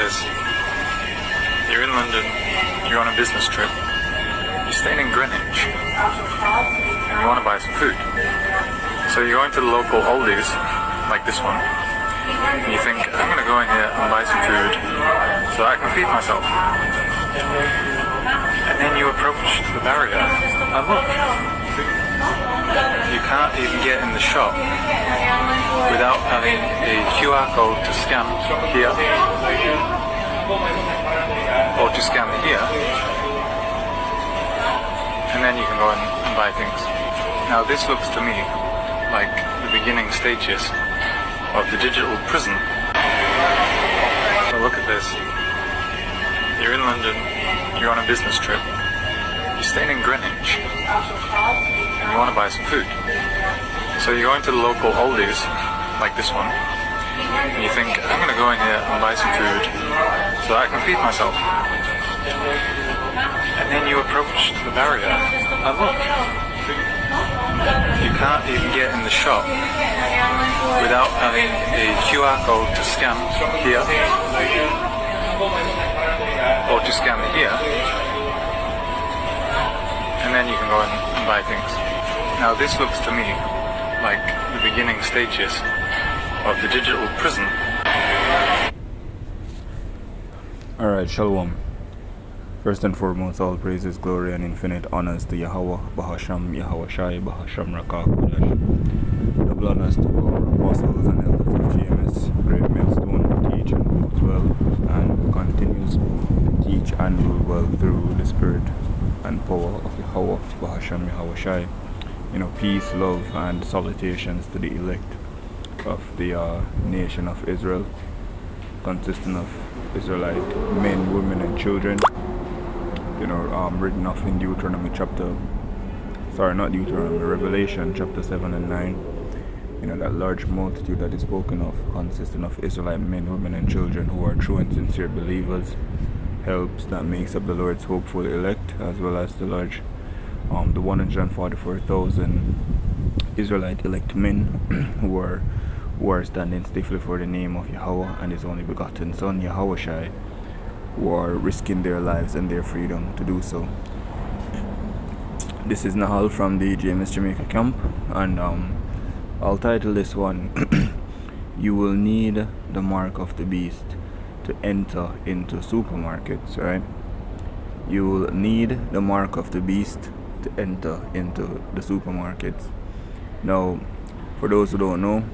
this. You're in London, you're on a business trip, you're staying in Greenwich, and you want to buy some food. So you're going to the local Aldi's, like this one, and you think, I'm going to go in here and buy some food so I can feed myself. And then you approach the barrier, and look, you can't even get in the shop without having a QR code to scan here, or to scan here, and then you can go and buy things. Now this looks to me like the beginning stages of the digital prison. So look at this. You're in London, you're on a business trip, you're staying in Greenwich, and you want to buy some food. So you're going to the local Aldi's, like this one, and you think, I'm going to go in here and buy some food so I can feed myself. And then you approach the barrier, and look, you can't even get in the shop without having a QR code to scan here, or to scan here, and then you can go and buy things. Now this looks to me like the beginning stages of the digital prison. Alright, Shalom. First and foremost, all praises, glory, and infinite honors to Yahweh, Bahasham, Yahweh Shai, Bahasham Rakah Kodesh. Double honors to our apostles and elders of GMS, great millstone, teach and rules well, and continues to teach and rule well through the spirit and power of Yahweh, Bahasham, Yahweh Shai. Peace, love, and salutations to the elect of the nation of Israel, consisting of Israelite men, women, and children. Written off in Revelation chapter 7 and 9. That large multitude that is spoken of, consisting of Israelite men, women, and children who are true and sincere believers, helps that makes up the Lord's hopeful elect, as well as the 144,000 Israelite elect men who are standing stiffly for the name of Yahweh and His only begotten Son, Yahweh Shai, who are risking their lives and their freedom to do so. This is Nahal from the GMS Jamaica camp, and I'll title this one, You Will Need the Mark of the Beast to Enter into Supermarkets, right? You will need the mark of the beast to enter into the supermarkets. Now, for those who don't know,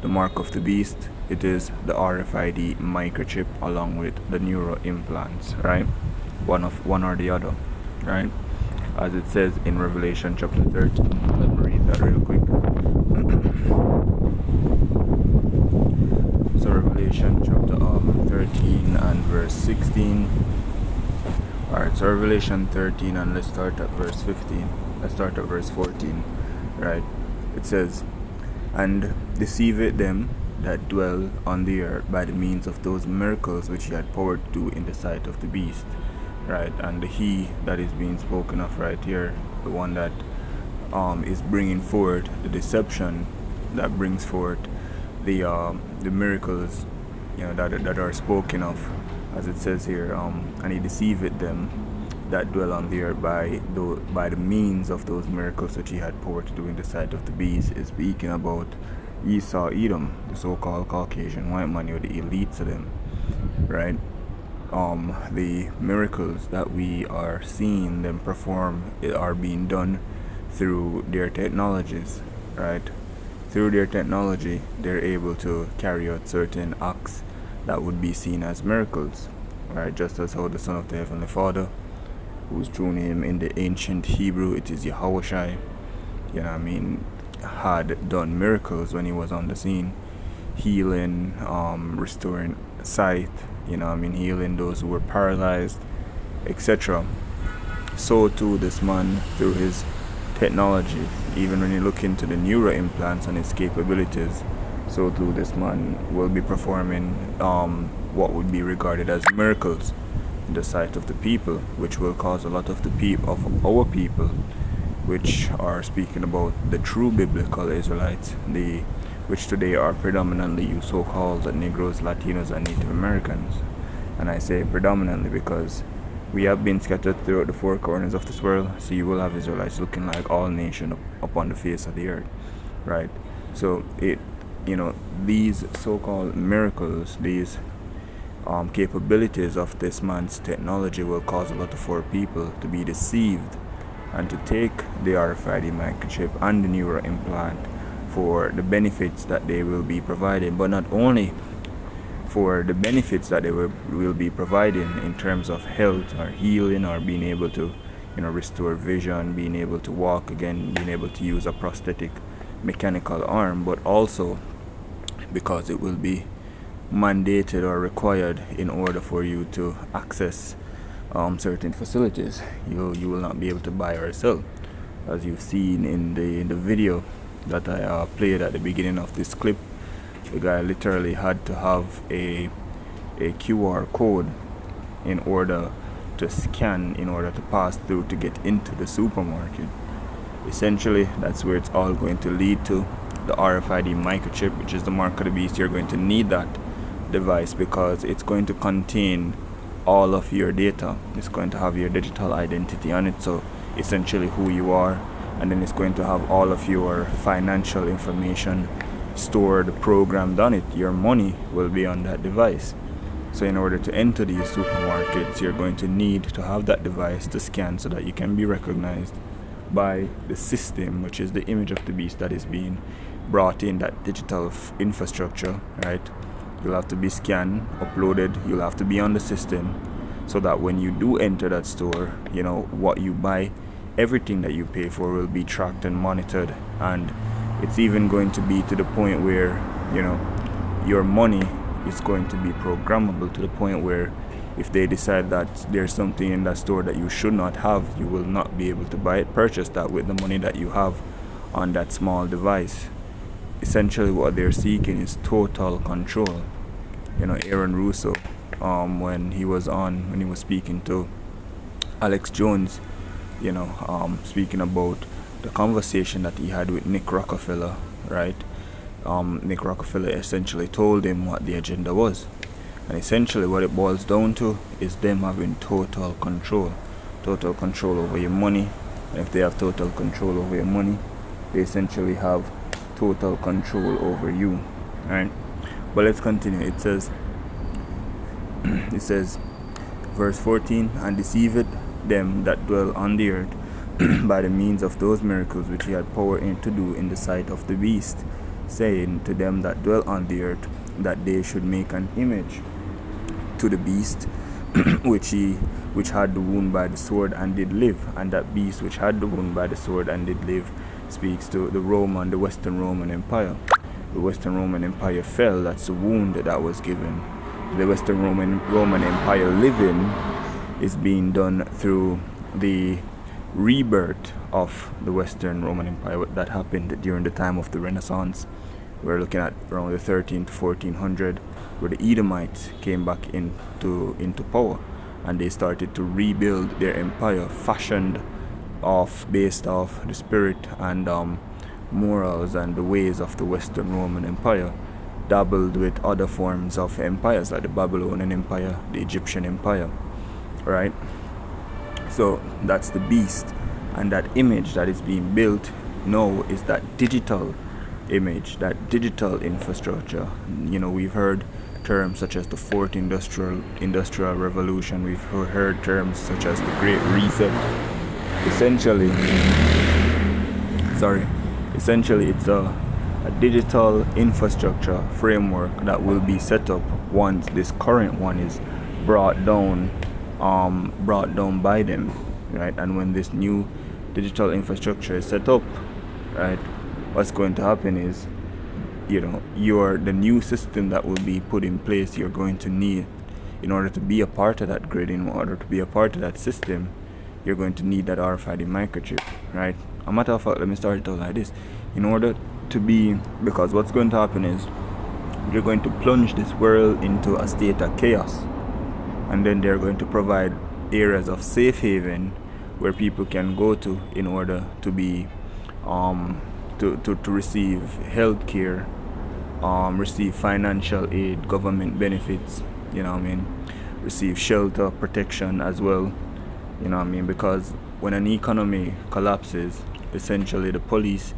the mark of the beast, it is the RFID microchip along with the neuro implants, right? One or the other, right? As it says in Revelation chapter 13. Let me read that real quick. So Revelation chapter 13 and verse 16. Alright, so Revelation 13, and let's start at verse 15. Let's start at verse 14, right? It says, And deceiveth them that dwell on the earth by the means of those miracles which he had power to do in the sight of the beast, right? And the he that is being spoken of right here, the one that is bringing forward the deception that brings forth the miracles, that are spoken of, as it says here, and he deceiveth them that dwell on the earth by the means of those miracles which he had power to do in the sight of the beast, is speaking about Esau, Edom, the so-called Caucasian white man, the elites of them, right? The miracles that we are seeing them perform are being done through their technologies, right? Through their technology, they're able to carry out certain acts that would be seen as miracles, right? Just as how the Son of the Heavenly Father, whose true name in the ancient Hebrew it is Yahweh Shai, had done miracles when he was on the scene, healing, restoring sight, healing those who were paralyzed, etc. So too this man, through his technology, even when you look into the neuro implants and its capabilities, so too this man will be performing what would be regarded as miracles in the sight of the people, which will cause a lot of our people, which are speaking about the true biblical Israelites, which today are predominantly you so-called Negroes, Latinos, and Native Americans, And I say predominantly because we have been scattered throughout the four corners of this world, so you will have Israelites looking like all nations upon the face of the earth, right? So these so-called miracles, these capabilities of this man's technology will cause a lot of our people to be deceived and to take the RFID microchip and the neural implant for the benefits that they will be providing, but not only for the benefits that they will be providing in terms of health or healing or being able to restore vision, being able to walk again, being able to use a prosthetic mechanical arm, but also because it will be mandated or required in order for you to access certain facilities. You will not be able to buy or sell, as you've seen in the video that I played at the beginning of this clip. The guy literally had to have a QR code in order to scan, in order to pass through to get into the supermarket. Essentially, that's where it's all going to lead to. The RFID microchip, which is the mark of the beast, you're going to need that device because it's going to contain all of your data. It's going to have your digital identity on it, so essentially who you are, and then it's going to have all of your financial information stored, programmed on it. Your money will be on that device. So in order to enter these supermarkets, you're going to need to have that device to scan so that you can be recognized by the system, which is the image of the beast that is being brought in, that digital infrastructure, right? You'll have to be scanned, uploaded, you'll have to be on the system, so that when you do enter that store, what you buy, everything that you pay for will be tracked and monitored. And it's even going to be to the point where your money is going to be programmable, to the point where if they decide that there's something in that store that you should not have, you will not be able to purchase that with the money that you have on that small device. Essentially what they're seeking is total control. Aaron Russo, when he was speaking to Alex Jones, speaking about the conversation that he had with Nick Rockefeller, right? Nick Rockefeller essentially told him what the agenda was, and essentially what it boils down to is them having total control over your money. And if they have total control over your money, they essentially have total control over you, right? But let's continue. It says verse 14, and deceived them that dwell on the earth by the means of those miracles which he had power to do in the sight of the beast, saying to them that dwell on the earth that they should make an image to the beast which had the wound by the sword and did live. And that beast which had the wound by the sword and did live speaks to the Western Roman Empire. The Western Roman Empire fell. That's the wound that was given. The Western Roman Empire living is being done through the rebirth of the Western Roman Empire that happened during the time of the Renaissance. We're looking at around the 13 to 1400, where the Edomites came back into power, and they started to rebuild their empire, fashioned based off the spirit and morals and the ways of the Western Roman Empire, dabbled with other forms of empires like the Babylonian Empire, the Egyptian Empire, right? So that's the beast, and that image that is being built now is that digital image, that digital infrastructure. We've heard terms such as the fourth industrial revolution. We've heard terms such as the Great Reset. Essentially it's a digital infrastructure framework that will be set up once this current one is brought down by them, right? And when this new digital infrastructure is set up, right, what's going to happen is, the new system that will be put in place, you're going to need, in order to be a part of that grid, in order to be a part of that system, you're going to need that RFID microchip, right? A matter of fact, let me start it out like this. Because what's going to happen is, you're going to plunge this world into a state of chaos, and then they're going to provide areas of safe haven where people can go to in order to be to receive health care, receive financial aid, government benefits, receive shelter, protection as well. You know what I mean? Because when an economy collapses, essentially the police,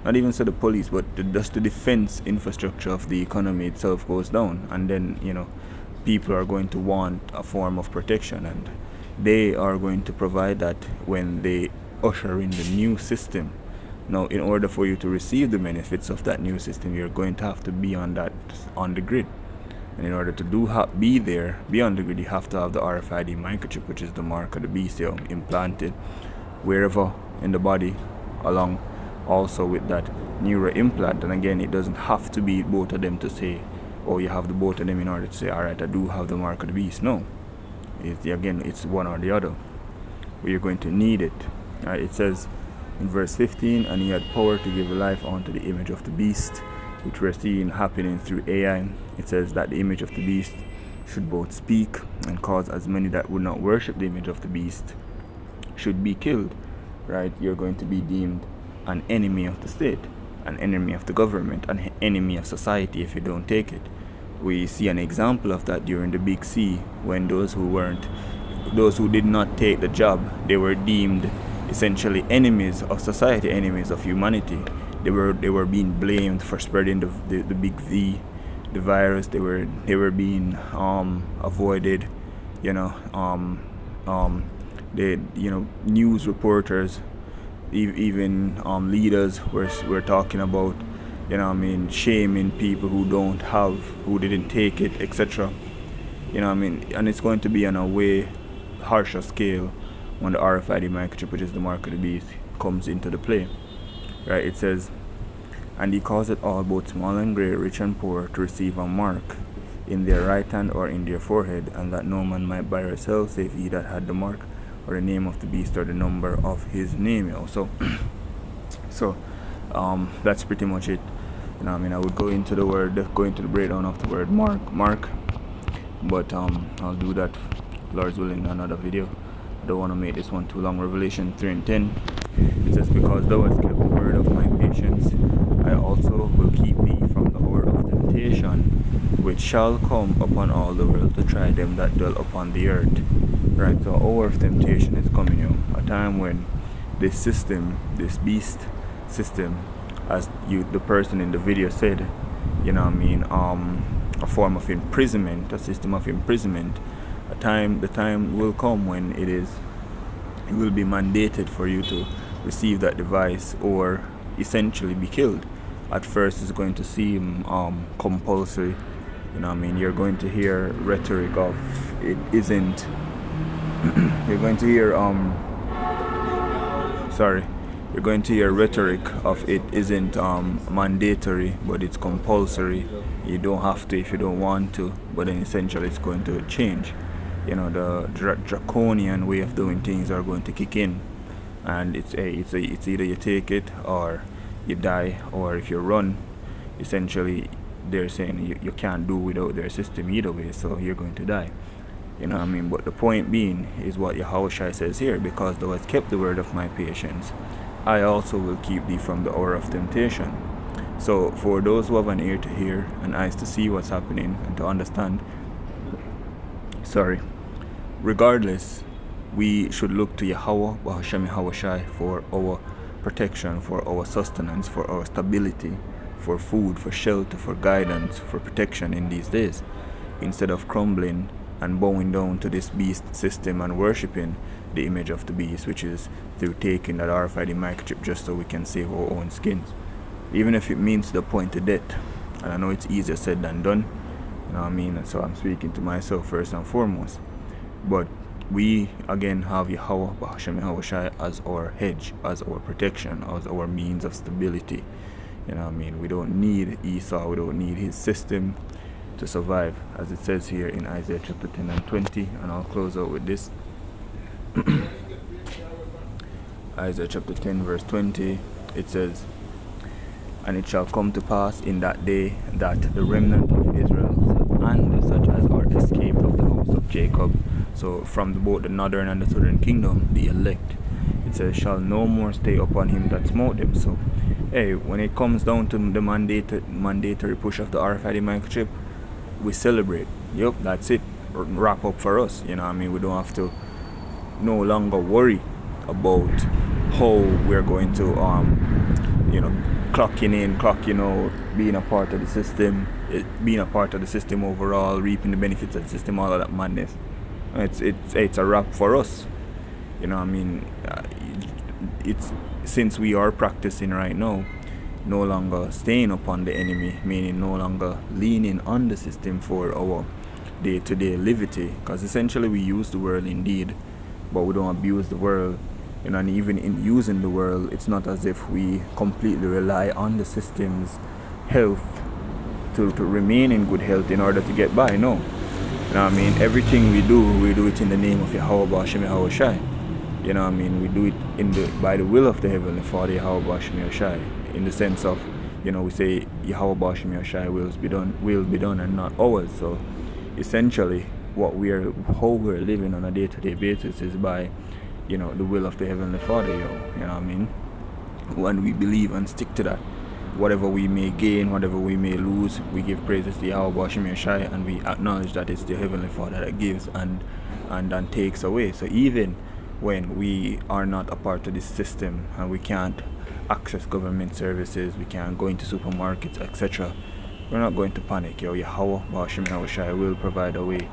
not even so the police, but just the defense infrastructure of the economy itself goes down, and then people are going to want a form of protection, and they are going to provide that when they usher in the new system. Now, in order for you to receive the benefits of that new system, you're going to have to be on the grid. And in order to be on the grid, you have to have the RFID microchip, which is the mark of the beast, implanted wherever in the body, along also with that neuro implant. And again, it doesn't have to be both of them to say, oh, you have the both of them in order to say, all right, I do have the mark of the beast. No, it's one or the other, but you're going to need it. All right, it says in verse 15, and he had power to give life unto the image of the beast, which we're seeing happening through AI. It says that the image of the beast should both speak and cause as many that would not worship the image of the beast should be killed. Right? You're going to be deemed an enemy of the state, an enemy of the government, an enemy of society if you don't take it. We see an example of that during the Big C, when those who did not take the job, they were deemed essentially enemies of society, enemies of humanity. They were being blamed for spreading the big V, the virus. They were being avoided. News reporters, even leaders were talking about, shaming people who didn't take it, etc. And it's going to be on a way harsher scale when the RFID microchip, which is the mark of the beast, comes into the play. Right? It says, and he causeth all, both small and great, rich and poor, to receive a mark in their right hand or in their forehead, and that no man might buy or sell save he that had the mark or the name of the beast or the number of his name. So that's pretty much it. I would go into the breakdown of the word mark, but I'll do that, Lord's willing, in another video. I don't want to make this one too long. Revelation 3:10, it says, because thou hast kept the word of my patience, I also will keep thee from the hour of temptation, which shall come upon all the world to try them that dwell upon the earth. Right, so hour of temptation is coming, a time when this system, this beast system, as the person in the video said, a form of imprisonment, a system of imprisonment. The time will come when it will be mandated for you to receive that device or essentially be killed. At first, it's going to seem compulsory. You're going to hear rhetoric of it isn't. You're going to hear You're going to hear rhetoric of it isn't mandatory, but it's compulsory. You don't have to if you don't want to, but then essentially it's going to change. The draconian way of doing things are going to kick in, and it's either you take it or you die, or if you run, essentially they're saying you can't do without their system either way, so you're going to die. But the point being is what Yahushua says here, because thou hast kept the word of my patience, I also will keep thee from the hour of temptation. So for those who have an ear to hear and eyes to see what's happening and to understand, regardless, we should look to Yahweh Bahashem Yahushai for our protection, for our sustenance, for our stability, for food, for shelter, for guidance, for protection in these days, instead of crumbling and bowing down to this beast system and worshipping the image of the beast, which is through taking that RFID microchip just so we can save our own skins, even if it means to the point of death. And I know it's easier said than done, and so I'm speaking to myself first and foremost. But we again have Yahweh Bahashem Yahushai as our hedge, as our protection, as our means of stability. We don't need Esau, we don't need his system to survive, as it says here in Isaiah chapter 10 and 20. And I'll close out with this. Isaiah chapter 10 verse 20, it says, and it shall come to pass in that day that the remnant of Israel and such as are escaped of the house of Jacob, so from both the northern and the southern kingdom, the elect, it says, shall no more stay upon him that smote them. So when it comes down to the mandatory push of the RFID microchip, we celebrate. Yep, that's it. wrap up for us. You know what I mean? We don't have to no longer worry about how we're going to clocking in, clocking out, being a part of the system, being a part of the system overall, reaping the benefits of the system, all of that madness. It's a wrap for us. You know what I mean? It's since we are practicing right now, no longer staying upon the enemy, meaning no longer leaning on the system for our day-to-day livity, because essentially we use the world indeed, but we don't abuse the world. And even in using the world, it's not as if we completely rely on the system's health to remain in good health in order to get by. No. You know what I mean? Everything we do it in the name of Yahweh B'Hashem Yahweh Shai. You know what I mean? We do it by the will of the Heavenly Father, Yahweh B'Hashem Yahweh Shai. In the sense of, we say Yahweh B'Hashem Yahweh Shai will be done and not ours. So essentially how we're living on a day-to-day basis is by the will of the Heavenly Father, you know what I mean? When we believe and stick to that, whatever we may gain, whatever we may lose, we give praises to Yahweh B'Hashem Yahweh Shai, and we acknowledge that it's the Heavenly Father that gives and takes away. So even when we are not a part of this system and we can't access government services, we can't go into supermarkets, etc., we're not going to panic. Yahweh B'Hashem Yahweh Shai will provide a way.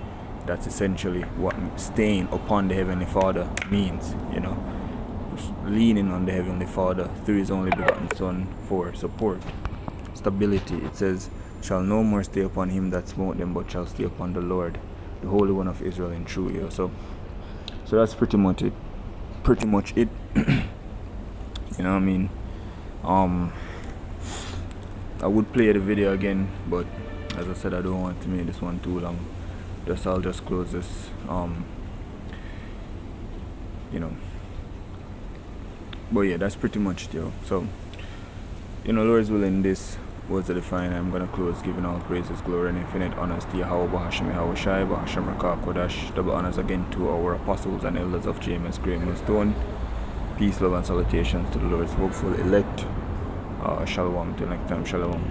That's essentially what staying upon the Heavenly Father means, leaning on the Heavenly Father through His only begotten Son for support, stability. It says, shall no more stay upon him that smote them, but shall stay upon the Lord, the Holy One of Israel in truth. So that's pretty much it. You know what I mean? I would play the video again, but as I said, I don't want to make this one too long. I'll just close this, but yeah, that's pretty much it, yo. So, Lord's willing, this was the define. I'm gonna close giving all praises, glory, and infinite honors to Yahweh B'Hashem Yahweh Shai B'Hashem Rakah Kodash. Double honors again to our apostles and elders of James Great Millstone. Peace, love, and salutations to the Lord's hopeful elect. Shalom. Till next time, shalom.